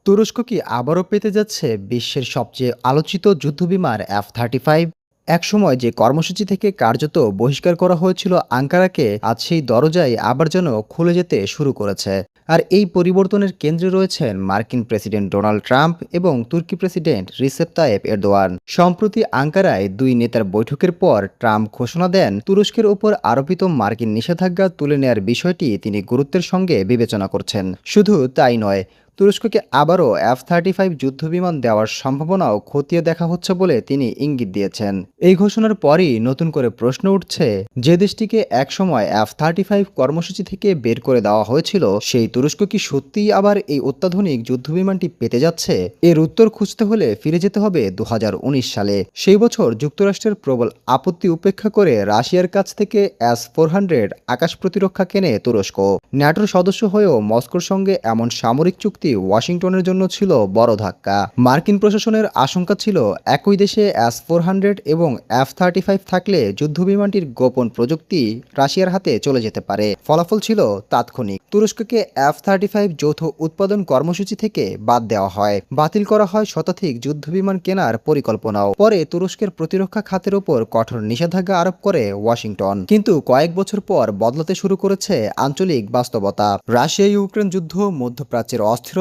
তুরস্ক কি আবারও পেতে যাচ্ছে বিশ্বের সবচেয়ে আলোচিত যুদ্ধবিমান F-35? একসময় যে কর্মসূচি থেকে কার্যত বহিষ্কার করা হয়েছিল আঙ্কারাকে, আজ সেই দরজাই আবার যেন খুলে যেতে শুরু করেছে। আর এই পরিবর্তনের কেন্দ্রে রয়েছেন মার্কিন প্রেসিডেন্ট ডোনাল্ড ট্রাম্প এবং তুর্কি প্রেসিডেন্ট রিসেপ তাইয়েপ এরদোয়ান। সম্প্রতি আঙ্কারায় দুই নেতার বৈঠকের পর ট্রাম্প ঘোষণা দেন, তুরস্কের ওপর আরোপিত মার্কিন নিষেধাজ্ঞা তুলে নেয়ার বিষয়টি তিনি গুরুত্বের সঙ্গে বিবেচনা করছেন। শুধু তাই নয়, তুরস্ককে আবারও F-35 যুদ্ধবিমান দেওয়ার সম্ভাবনাও খতিয়ে দেখা হচ্ছে বলে তিনি ইঙ্গিত দিয়েছেন। এই ঘোষণার পরই নতুন করে প্রশ্ন উঠছে, যে দেশটিকে একসময় F-35 কর্মসূচি থেকে বের করে দেওয়া হয়েছিল, সেই তুরস্ক কি সত্যিই আবার এই অত্যাধুনিক যুদ্ধবিমানটি পেতে যাচ্ছে? এর উত্তর খুঁজতে হলে ফিরে যেতে হবে 2019 সালে। সেই বছর যুক্তরাষ্ট্রের প্রবল আপত্তি উপেক্ষা করে রাশিয়ার কাছ থেকে S-400 আকাশ প্রতিরক্ষা কেনে তুরস্ক। ন্যাটোর সদস্য হয়েও মস্কোর সঙ্গে এমন সামরিক চুক্তি ওয়াশিংটনের জন্য ছিল বড় ধাক্কা। মার্কিন প্রশাসনের আশঙ্কা ছিল, একই দেশে S-400 এবং F-35 থাকলে যুদ্ধবিমানটির গোপন প্রযুক্তি রাশিয়ার হাতে চলে যেতে পারে। ফলাফল ছিল তাৎক্ষণিক। তুরস্ককে F-35 যৌথ উৎপাদন কর্মসূচি থেকে বাদ দেওয়া হয়। বাতিল করা হয় শতাধিক যুদ্ধবিমান কেনার পরিকল্পনাও। পরে তুরস্কের প্রতিরক্ষা খাতের ওপর কঠোর নিষেধাজ্ঞা আরোপ করে ওয়াশিংটন। কিন্তু কয়েক বছর পর বদলাতে শুরু করেছে আঞ্চলিক বাস্তবতা। রাশিয়া ইউক্রেন যুদ্ধ, মধ্যপ্রাচ্যের অস্থিরতা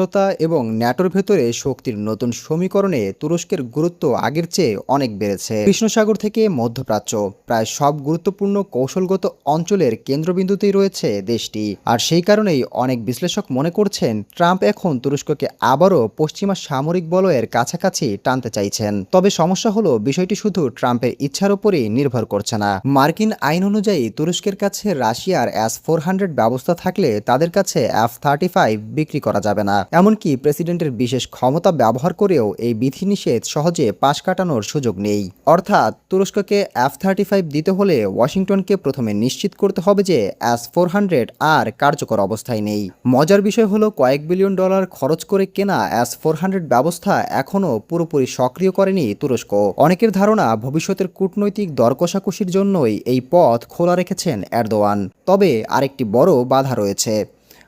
এবং ন্যাটোর ভেতরে শক্তির নতুন সমীকরণে তুরস্কের গুরুত্ব আগের চেয়ে অনেক বেড়েছে। কৃষ্ণসাগর থেকে মধ্যপ্রাচ্য, প্রায় সব গুরুত্বপূর্ণ কৌশলগত অঞ্চলের কেন্দ্রবিন্দুতেই রয়েছে দেশটি। আর সেই কারণেই অনেক বিশ্লেষক মনে করছেন, ট্রাম্প এখন তুরস্ককে আবারও পশ্চিমা সামরিক বলয়ের কাছাকাছি টানতে চাইছেন। তবে সমস্যা হলো, বিষয়টি শুধু ট্রাম্পের ইচ্ছার উপরই নির্ভর করছে না। মার্কিন আইন অনুযায়ী তুরস্কের কাছে রাশিয়ার S-400 ব্যবস্থা থাকলে তাদের কাছে F-35 বিক্রি করা যাবে না। এমনকি প্রেসিডেন্টের বিশেষ ক্ষমতা ব্যবহার করেও এই বিধিনিষেধ সহজে পাশ কাটানোর সুযোগ নেই। অর্থাৎ তুরস্ককে F-35 দিতে হলে ওয়াশিংটনকে প্রথমে নিশ্চিত করতে হবে যে S-400 আর কার্যকর অবস্থায় নেই। মজার বিষয় হলো, কয়েক বিলিয়ন ডলার খরচ করে কেনা S-400 ব্যবস্থা এখনও পুরোপুরি সক্রিয় করেনি তুরস্ক। অনেকের ধারণা, ভবিষ্যতের কূটনৈতিক দরকষাকষির জন্যই এই পথ খোলা রেখেছেন এরদোয়ান। তবে আরেকটি বড় বাধা রয়েছে।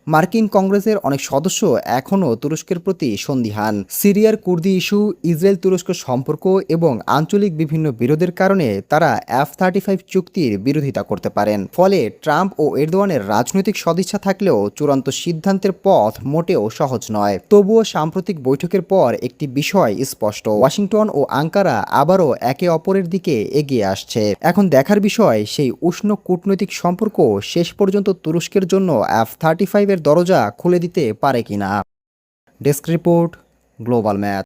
মার্কিন কংগ্রেসের অনেক সদস্য এখনও তুরস্কের প্রতি সন্দিহান। সিরিয়ার কুর্দি ইস্যু, ইসরায়েল তুরস্ক সম্পর্ক এবং আঞ্চলিক বিভিন্ন বিরোধের কারণে তারা F-35 চুক্তির বিরোধিতা করতে পারেন। ফলে ট্রাম্প ও এরদোয়ানের রাজনৈতিক সদিচ্ছা থাকলেও চূড়ান্ত সিদ্ধান্তের পথ মোটেও সহজ নয়। তবুও সাম্প্রতিক বৈঠকের পর একটি বিষয় স্পষ্ট, ওয়াশিংটন ও আঙ্কারা আবারও একে অপরের দিকে এগিয়ে আসছে। এখন দেখার বিষয়, সেই উষ্ণ কূটনৈতিক সম্পর্ক শেষ পর্যন্ত তুরস্কের জন্য F-35 এর দরজা খুলে দিতে পারে কিনা। Desk report, global math.